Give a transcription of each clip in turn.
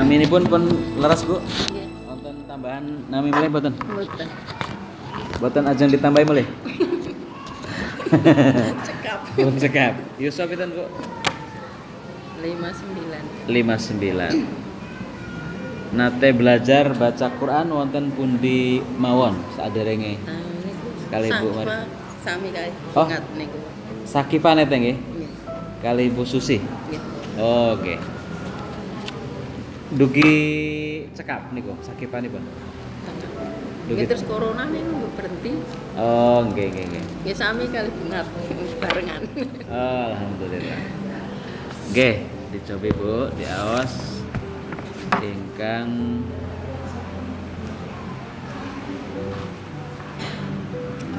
Naminipun pun leres Bu. Nggih. Wonten tambahan nami malih mboten? Mboten. Mboten ajeng ditambahi malih. Cekap. Pun cekap. Yusuf pinten Bu? 59. 59. Nate belajar baca Quran wonten pundi mawon saderenge Niku Kali Bu mari. Sami kae. Oh. Ingat niku. Sakifa nete nggih. Nggih. Kali Bu Susi. Nggih. Oke. Dugi cekap niku sakifanipun. Nggih terus corona niku berhenti. Oh, nggih. Nggih sami kali benar barengan. Alhamdulillah. Nggih, dicoba Bu, diaos ingkang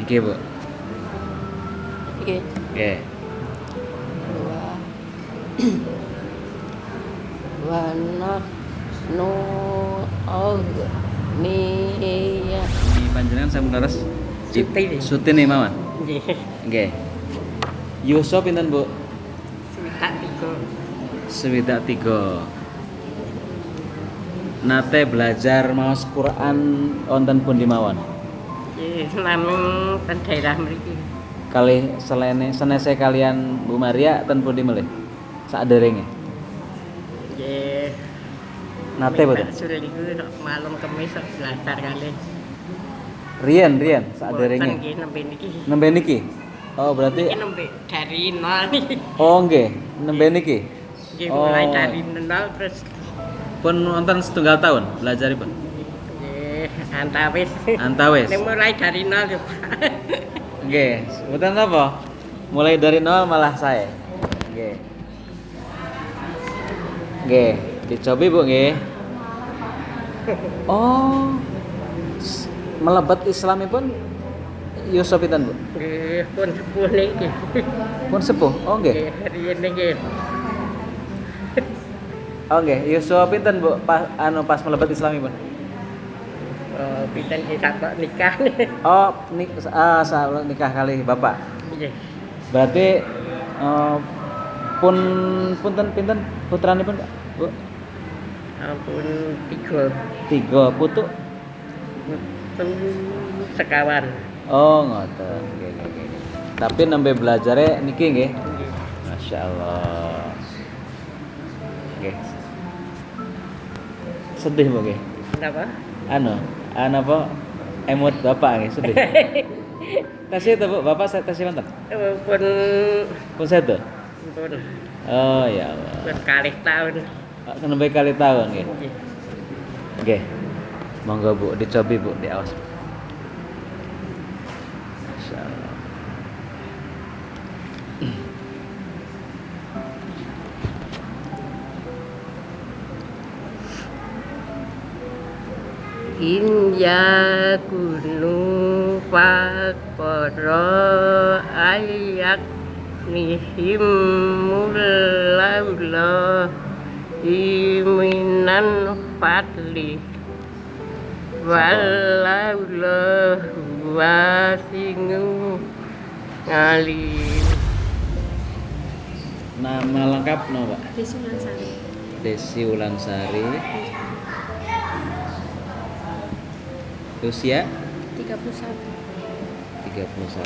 niki Bu. Nggih. Nggih. Wana no ni ya. Ini panjenengan sampun leres Suti. Suti nih mawon. Nggih. Nggih. Yusuf pinten Bu? Swidak 3. 3. Nate belajar maos Quran wonten pundi mawon? Nggih, namung ten daerah mriki. Kali senese kalian Bu Maria ten pundi melih? Saderenge. Nggih. Nate boten? Sore niku malam kemis belajar kali. Riyen saderenge. Boten nggih nembe niki. Nembe niki. Oh, berarti Iki nembe dari nol niki. oh nggih, nembe niki. Nggih mulai dari nol terus Pun wonten setunggal tahun belajaripun. nggih antawis. Antawis. Nek mulai dari nol yo. Nggih, mboten apa? Mulai dari nol malah saya. Nggih. Nggih, dicobi Bu nggih. Oh. Melebat Islamipun Yusuf pinten Bu? Nggih pun sepuh niki. Pun sepuh. Oh nggih. Nggih riyen niki. Oh nggih, Yusuf pinten Bu? Pas melebat Islamipun. Pinten ki sakok nikah. Oh, nikah kali Bapak. Nggih. Berarti punten pinten putranipun Pak? Bu? Ampun 3. 3 putu. Sekawan. Oh, ngoten. Nggih. Tapi nembe belajare niki nggih. Masya Allah. Nggih. Sedih Bu nggih. Kenapa? Apa? Emot Bapak nggih sedih. Tasih itu Bu, Bapak saya tasih mantap. Pun sedo. Pun Oh ya Allah. wis kalih taun. Nembe kali tahun nggih. Nggih. Nggih. Monggo Bu, dicobi Bu, diawas. Masyaallah. In yakunu faqara ayak nihim mulawla iminan fadli walawla wasingu ngalim. Nama lengkap no Pak? Desi Ulansari. Desi Ulansari. Usia 31. 31.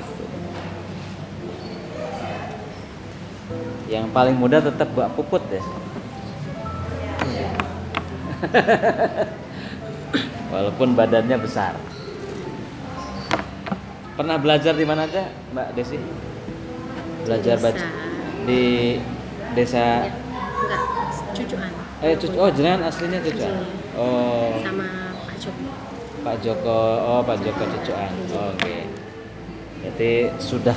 Yang paling muda tetap Mbak Puput ya. Walaupun badannya besar. Pernah belajar di mana aja Mbak Desi? Belajar baca di desa Enggak, Cucuan. Oh jenengan aslinya Cucuan. Oh. Sama Pak Joko. Pak Joko Cucuan. Oh, oke. Berarti sudah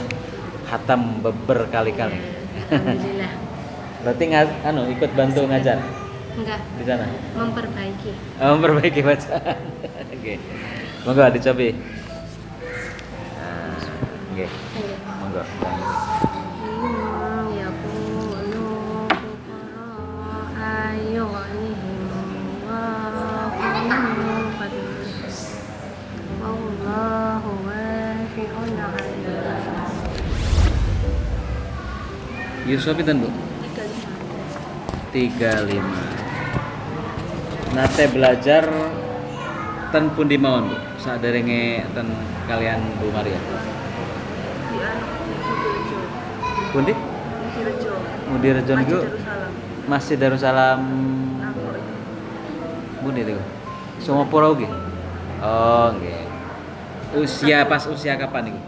hatam berkali-kali. Alhamdulillah. Berarti ikut bantu ngajar Enggak, di sana. memperbaiki. Memperbaiki bacaan. Oke. Monggo dicobi. Nah, oke. Monggo. Ya qulu ayo anihim Allahu wasi'un alim. Yusuf pinten Bu? 35. 35. nate belajar ten pundi mawon Bu saderenge ten kalian Bu Maria. Di anu Mudirejo. Pundi? Mudirejo. Mudirejo niku Darussalam. masih Darussalam Nangko. Budi itu. Sumopuro nggih. Oh, nggih. Pas usia kapan nih? Yo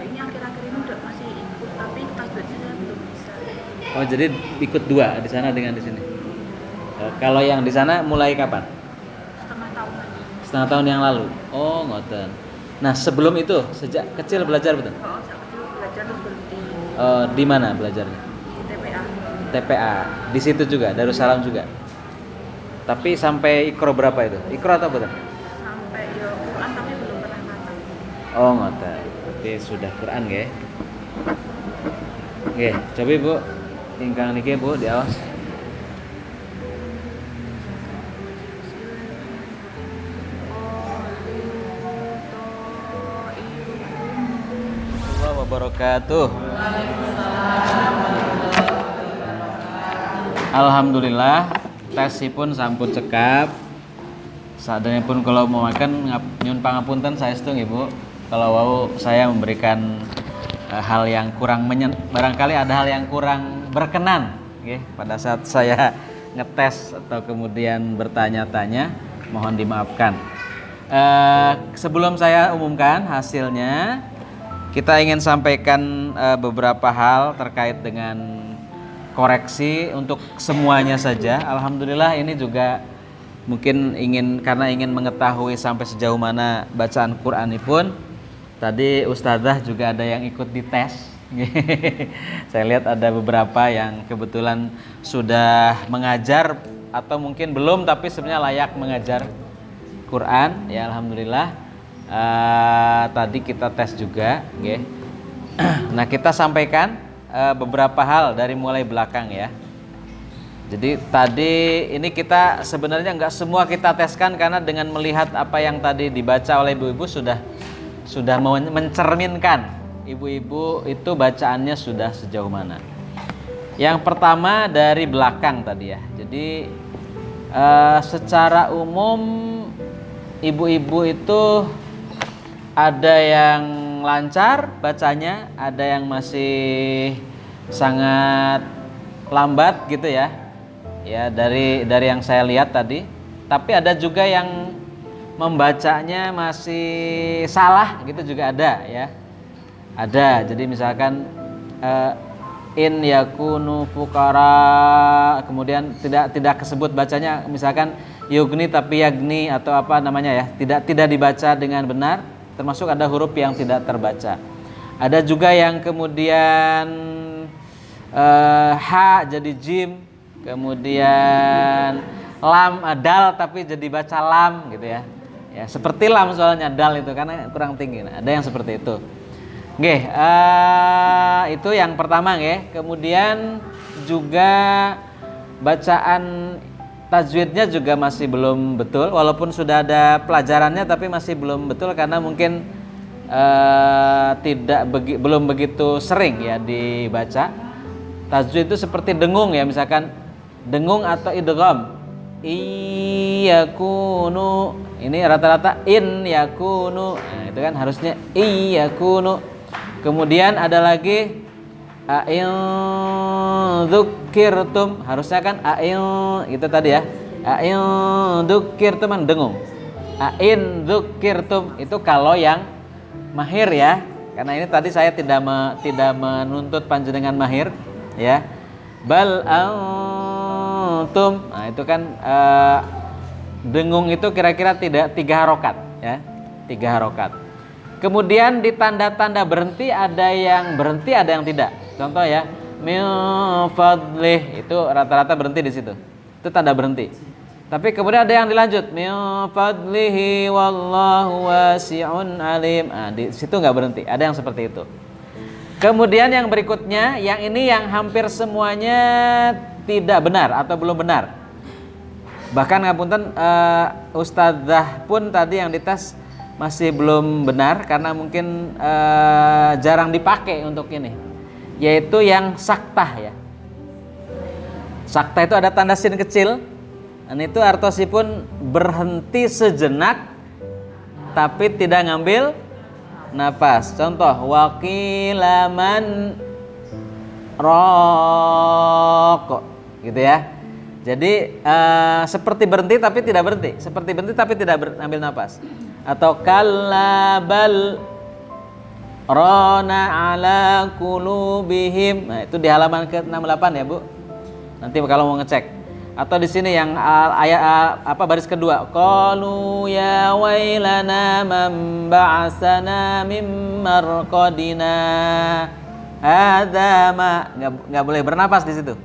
ini akhir-akhir ini udah masih ikut tapi tajwidnya saya belum bisa. Oh, jadi ikut dua di sana dengan di sini. Kalau yang di sana mulai kapan? Setengah tahun aja. Setengah tahun yang lalu. Oh, ngoten. Nah, sebelum itu sejak kecil belajar betul? Oh, saya kecil belajar terus berhenti Di mana belajarnya? di TPA. TPA. Di situ juga, Darussalam juga. Tapi sampai ikro berapa itu? Ikro atau betul? Sampai yo Quran tapi belum pernah matang. Oh, ngoten. Berarti sudah Quran nggih. Nggih, coba Bu. Ingkang niki Bu diawas. Warahmatullahi wabarakatuh. Alhamdulillah tesipun sampun cekap. Sadanipun kalau mau makan nyun pangapunten saestu nggih Bu. Kalau wau saya memberikan hal yang kurang barangkali ada hal yang kurang berkenan nggih pada saat saya ngetes atau kemudian bertanya-tanya, mohon dimaafkan. Sebelum saya umumkan hasilnya, kita ingin sampaikan beberapa hal terkait dengan koreksi untuk semuanya saja. Alhamdulillah ini juga mungkin karena ingin mengetahui sampai sejauh mana bacaan Quran ini pun. Tadi Ustadzah juga ada yang ikut dites. Saya lihat ada beberapa yang kebetulan sudah mengajar atau mungkin belum tapi sebenarnya layak mengajar Quran. Ya alhamdulillah. Tadi kita tes juga. Nah kita sampaikan beberapa hal dari mulai belakang ya. Jadi tadi ini kita sebenarnya nggak semua kita teskan karena dengan melihat apa yang tadi dibaca oleh ibu-ibu sudah mencerminkan ibu-ibu itu bacaannya sudah sejauh mana. Yang pertama dari belakang tadi ya. Jadi secara umum ibu-ibu itu ada yang lancar bacanya, ada yang masih sangat lambat gitu ya. Ya dari yang saya lihat tadi. Tapi ada juga yang membacanya masih salah gitu juga ada ya. Ada. Jadi misalkan in yakunu fuqara, kemudian tidak kesebut bacanya misalkan yugni tapi yagni atau apa namanya ya. Tidak dibaca dengan benar, termasuk ada huruf yang tidak terbaca. Ada juga yang kemudian ha jadi jim, kemudian lam dal tapi jadi baca lam gitu ya. Ya, seperti lam soalnya dal itu karena kurang tinggi. Nah, ada yang seperti itu. Nggih, itu yang pertama nggih. Kemudian juga bacaan tajwidnya juga masih belum betul walaupun sudah ada pelajarannya tapi masih belum betul karena mungkin belum begitu sering ya dibaca. Tajwid itu seperti dengung ya, misalkan dengung atau idgham. Iyakunu, ini rata-rata in yakunu. Nah, itu kan harusnya iyakunu. Kemudian ada lagi a'in dzukirtum, harusnya kan a'in itu tadi ya. A'in dzukirtum kan dengung. A'in dzukirtum itu kalau yang mahir ya. Karena ini tadi saya tidak menuntut panjenengan mahir ya. Bal antum. Nah, itu kan dengung itu kira-kira 3 harokat ya. 3 harokat. Kemudian di tanda-tanda berhenti ada yang berhenti, ada yang tidak. Contoh ya, min fadlih itu rata-rata berhenti di situ. Itu tanda berhenti. Tapi kemudian ada yang dilanjut, min fadlihi wallahu wasi'un alim. Nah, di situ nggak berhenti. Ada yang seperti itu. Kemudian yang berikutnya, yang ini yang hampir semuanya tidak benar atau belum benar. Bahkan ngapunten Ustadzah pun tadi yang dites masih belum benar karena mungkin jarang dipakai untuk ini, yaitu yang saktah ya. Saktah itu ada tanda sin kecil Dan itu artosipun berhenti sejenak tapi tidak ngambil napas. Contoh, waqilaman rokok, gitu ya. Jadi seperti berhenti tapi tidak berhenti, seperti berhenti tapi tidak ambil napas. Atau kallabal rona ala kulubihim. Nah, itu di halaman ke-68 ya, Bu. Nanti kalau mau ngecek. Atau di sini yang ayat baris kedua. Qalu ya wailana man ba'asana mim marqadina. Hadza ma, enggak boleh bernapas di situ.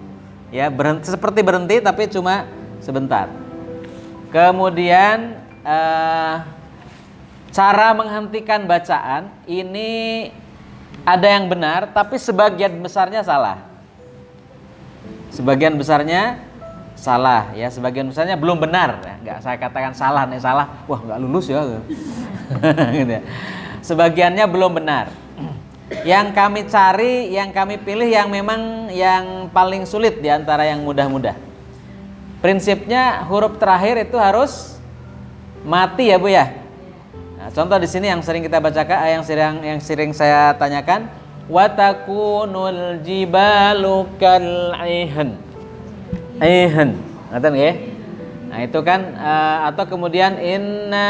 Ya, berhenti, seperti berhenti tapi cuma sebentar. Kemudian cara menghentikan bacaan ini ada yang benar tapi sebagian besarnya salah. Sebagian besarnya salah ya, sebagian besarnya belum benar ya. Enggak saya katakan salah nih, salah wah enggak lulus ya gitu ya. Sebagiannya belum benar. Yang kami cari, yang kami pilih yang memang yang paling sulit di antara yang mudah-mudah. Prinsipnya huruf terakhir itu harus mati ya, Bu ya. Nah, contoh di sini yang sering kita bacakan, yang sering saya tanyakan, wa takunul jibalu kal aihan, ngaten nggih? Nah, itu kan atau kemudian inna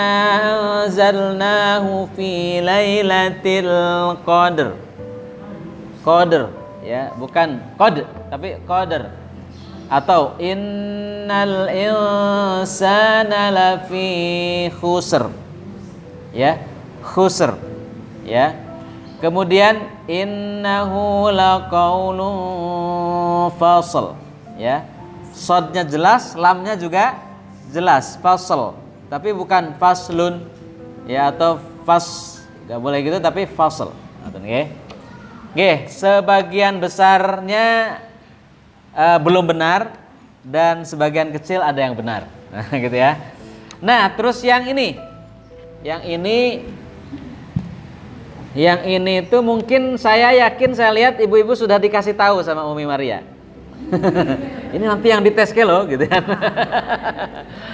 anzalnahu fi lailatul qadr. Qadr ya, bukan qad tapi qadr. Atau innal insana lafi khusr. Ya, khusr. Ya. Kemudian innahu laqaulun fasl. Ya. Sodnya jelas, lamnya juga jelas, fasl. Tapi bukan faslun ya, atau fas, enggak boleh gitu tapi fasl. Nggih. Nggih, sebagian besarnya belum benar dan sebagian kecil ada yang benar. Nah, gitu ya. Nah, terus yang ini itu mungkin saya yakin, saya lihat ibu-ibu sudah dikasih tahu sama Umi Maria. Ini nanti yang dites ke lo gitu kan.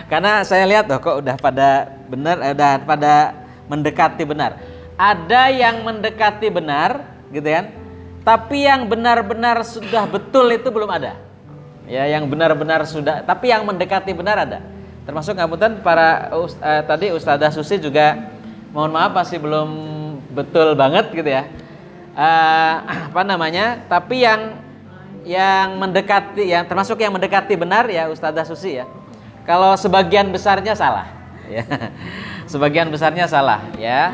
Karena saya lihat kok udah pada benar, udah pada mendekati benar. Ada yang mendekati benar gitu kan. Tapi yang benar-benar sudah betul itu belum ada. Ya, yang benar-benar sudah, tapi yang mendekati benar ada. Termasuk ngapunten para tadi Ustazah Susi juga mohon maaf masih belum betul banget gitu ya. Tapi yang mendekati, yang termasuk yang mendekati benar ya Ustazah Susi ya. Kalau sebagian besarnya salah ya. Sebagian besarnya salah ya.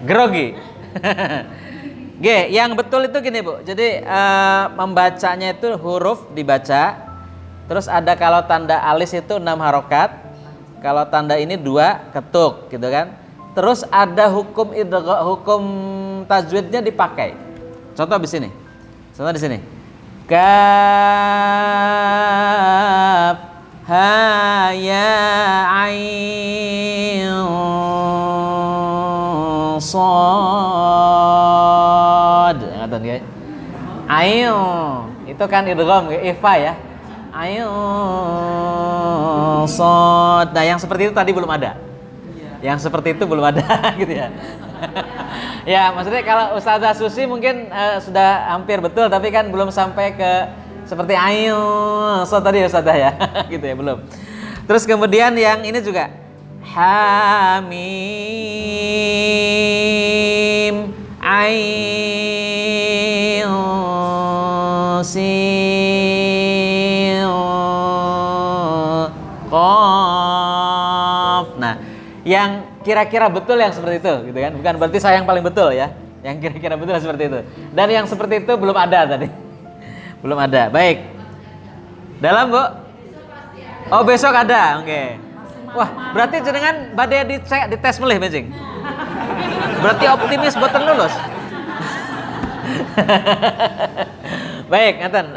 Grogi. G, yang betul itu gini, Bu. Jadi membacanya itu huruf dibaca. Terus ada kalau tanda alis itu 6 harokat. Kalau tanda ini 2 ketuk gitu kan. Terus ada hukum tajwidnya dipakai. Contoh di sini. Kaf ha ya ain shad. Ngaten nggih. Ain itu kan idgham ifa ya. Ain shad. Nah, yang seperti itu tadi belum ada. Yang seperti itu belum ada gitu ya. Ya, maksudnya kalau Ustazah Susi mungkin sudah hampir betul, tapi kan belum sampai ke seperti ayo so tadi Ustazah ya. Gitu ya, belum. Terus kemudian yang ini juga hamim ain sin qaf. Nah, yang kira-kira betul yang seperti itu gitu kan, bukan berarti saya yang paling betul ya, yang kira-kira betul seperti itu, dan yang seperti itu belum ada tadi. Belum ada. Baik, dalam Bu, oh besok ada, oke. Wah, berarti jenengan badai di tes melih Mejing, berarti optimis buat lulus. Baik, ngaten,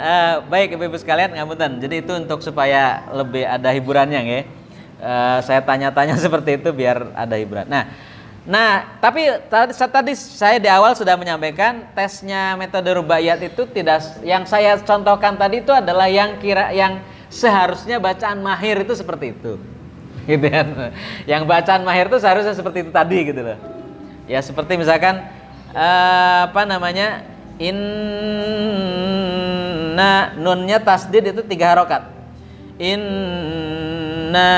baik ibu-ibu sekalian, ngapunten. Jadi itu untuk supaya lebih ada hiburannya nggih. Saya tanya-tanya seperti itu biar ada hiburan. Nah, tapi tadi saya di awal sudah menyampaikan tesnya metode rubaiyat itu tidak, yang saya contohkan tadi itu adalah yang seharusnya bacaan mahir itu seperti itu. Gitu kan. Yang bacaan mahir itu seharusnya seperti itu tadi gitu loh. Ya seperti misalkan inna, nunnya tasdid itu 3 harokat. Inna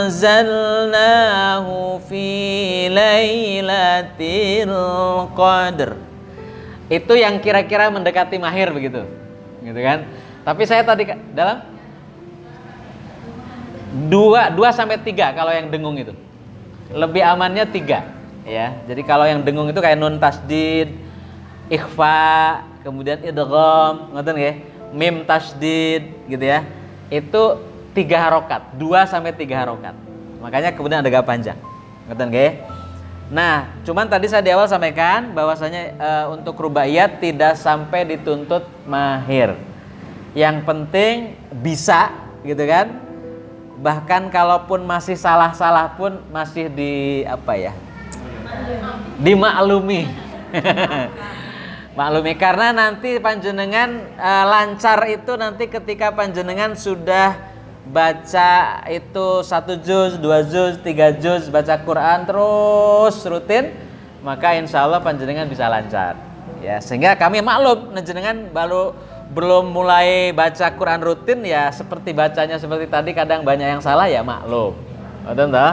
anzalnahu fi lailatul qadr. Itu yang kira-kira mendekati mahir begitu. Gitu kan? Tapi saya tadi dalam 2 sampai 3 kalau yang dengung itu. Lebih amannya 3 ya. Jadi kalau yang dengung itu kayak nun tasdid, ikhfa, kemudian idgham, ngoten nggih? Mim tasdid gitu ya. Itu 3 harokat, 2 sampai 3 harokat. Makanya kemudian ada agak panjang. Ngoten nggih? Nah, cuman tadi saya di awal sampaikan bahwasanya untuk rubaiyat tidak sampai dituntut mahir. Yang penting bisa gitu kan? Bahkan kalaupun masih salah-salah pun masih dimaklumi. Maklumi karena nanti panjenengan lancar itu nanti ketika panjenengan sudah baca itu 1 juz, 2 juz, 3 juz baca Quran terus rutin, maka insya Allah panjenengan bisa lancar. Ya, sehingga kami maklum panjenengan belum mulai baca Quran rutin ya seperti bacanya seperti tadi kadang banyak yang salah ya maklum. Betul toh?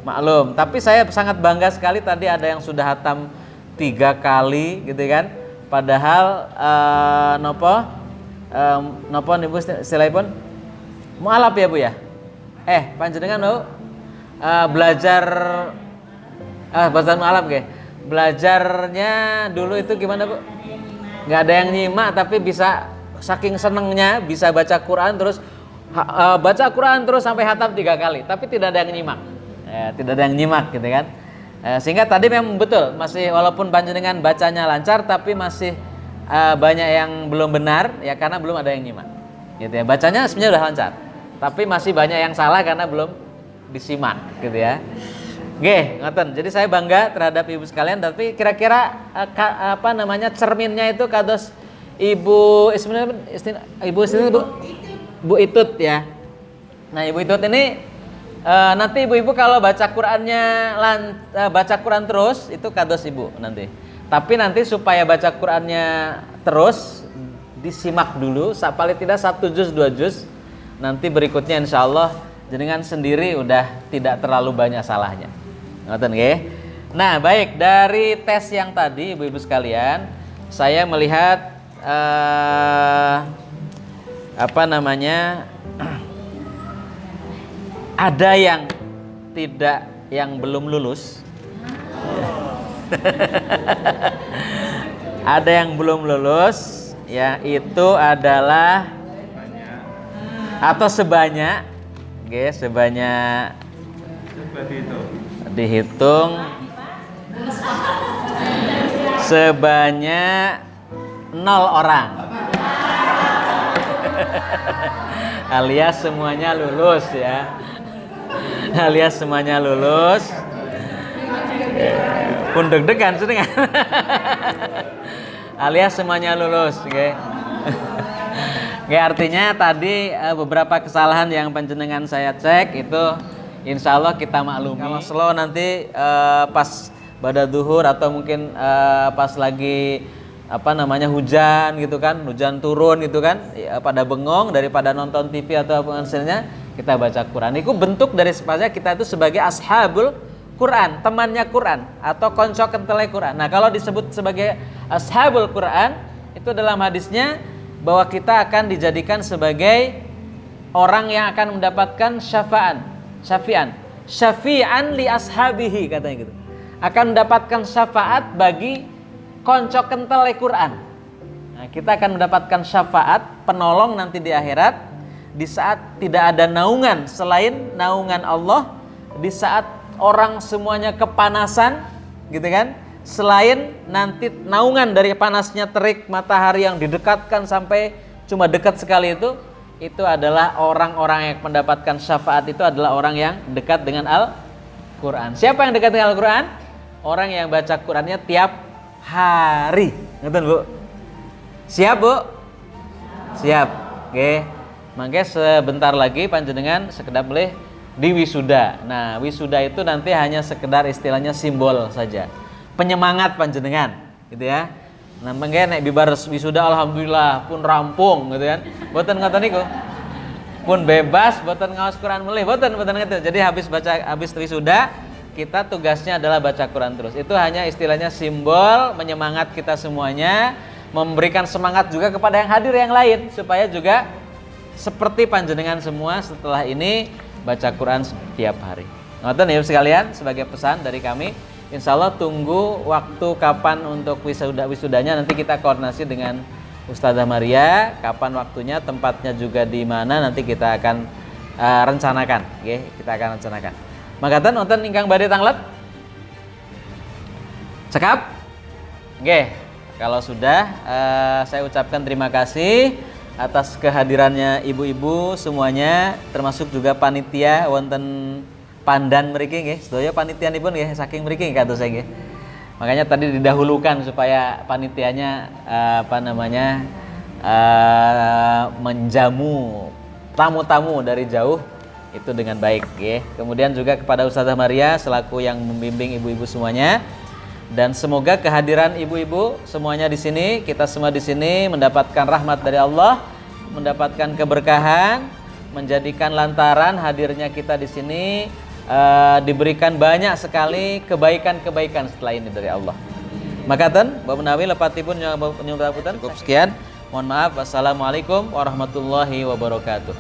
Maklum. Tapi saya sangat bangga sekali tadi ada yang sudah hatam 3 kali gitu kan. Padahal nopo niku istilahipun mualaf ya Bu ya. Panjenengan belajar bahasa mualaf nggih. Belajarnya dulu itu gimana Bu? Nggak ada yang nyimak tapi bisa saking senengnya bisa baca Quran terus baca Quran terus sampai hatam 3 kali tapi tidak ada yang nyimak. Tidak ada yang nyimak gitu kan. Sehingga tadi memang betul masih walaupun panjenengan bacanya lancar tapi masih banyak yang belum benar ya karena belum ada yang nyimak. Gitu ya. Bacanya sebenarnya udah lancar. Tapi masih banyak yang salah karena belum disimak gitu ya. Oke, ngoten. Jadi saya bangga terhadap ibu sekalian tapi kira-kira cerminnya itu kados Ibu Bu Itut ya. Nah, Ibu Itut ini nanti ibu-ibu kalau baca Qurannya baca Quran terus itu kados ibu nanti. Tapi nanti supaya baca Qurannya terus disimak dulu paling tidak 1 juz 2 juz. Nanti berikutnya insya Allah jenengan sendiri udah tidak terlalu banyak salahnya. Ngoten nggih. Nah, baik dari tes yang tadi ibu-ibu sekalian, saya melihat ada yang belum lulus. Ada yang belum lulus, ya itu adalah atau sebanyak, sebanyak dihitung sebanyak 0 orang. Alias semuanya lulus ya. Alias semuanya lulus. Pun deg-degan sedang. Alias semuanya lulus, oke. Artinya tadi beberapa kesalahan yang panjenengan saya cek itu insya Allah kita maklumi. Kalau slow nanti pas pada duhur atau mungkin pas lagi hujan gitu kan, hujan turun gitu kan, pada bengong daripada nonton TV atau apa hasilnya kita baca Quran. Itu bentuk dari sebenarnya kita itu sebagai ashabul Quran, temannya Quran atau konco kentele Quran. Nah, kalau disebut sebagai ashabul Quran itu dalam hadisnya bahwa kita akan dijadikan sebagai orang yang akan mendapatkan syafi'an li ashabihi katanya gitu. Akan mendapatkan syafaat bagi konco kentele Quran. Nah, kita akan mendapatkan syafaat penolong nanti di akhirat di saat tidak ada naungan selain naungan Allah, di saat orang semuanya kepanasan gitu kan, selain nanti naungan dari panasnya terik matahari yang didekatkan sampai cuma dekat sekali itu adalah orang-orang yang mendapatkan syafaat itu adalah orang yang dekat dengan Al-Quran. Siapa yang dekat dengan Al-Quran? Orang yang baca Qurannya tiap hari. Ngerti Bu? Siap Bu? Siap. Oke. Mangke sebentar lagi panjenengan sekedap boleh di wisuda. Nah, wisuda itu nanti hanya sekedar istilahnya simbol saja. Penyemangat panjenengan, gitu ya. Nah, mangke nek bibar wisuda alhamdulillah pun rampung gitu kan. Mboten ngoten niku. Pun bebas, mboten ngaos Quran mulih, mboten gitu. Jadi habis wisuda kita tugasnya adalah baca Quran terus. Itu hanya istilahnya simbol menyemangat kita semuanya, memberikan semangat juga kepada yang hadir yang lain supaya juga seperti panjenengan semua setelah ini baca Quran setiap hari. Ngoten ya sekalian, sebagai pesan dari kami, insya Allah tunggu waktu kapan untuk wisudanya, nanti kita koordinasi dengan Ustazah Maria, kapan waktunya, tempatnya juga di mana nanti kita akan rencanakan, okay? Kita akan rencanakan. Makaten wonten ingkang badhe tanglet? Cekap? Nggih. Kalau sudah, saya ucapkan terima kasih atas kehadirannya ibu-ibu semuanya, termasuk juga panitia wonten Pandan mriki nggih. Sedaya panitianipun nggih saking mriki kados nggih. Makanya tadi didahulukan supaya panitianya menjamu tamu-tamu dari jauh itu dengan baik ya. Kemudian juga kepada Ustazah Maria selaku yang membimbing ibu-ibu semuanya, dan semoga kehadiran ibu-ibu semuanya di sini, kita semua di sini mendapatkan rahmat dari Allah, mendapatkan keberkahan, menjadikan lantaran hadirnya kita di sini diberikan banyak sekali kebaikan-kebaikan setelah ini dari Allah. Makaten Bapak Menawi lepatipun nyuwun cukup sekian. Mohon maaf. Wassalamualaikum warahmatullahi wabarakatuh.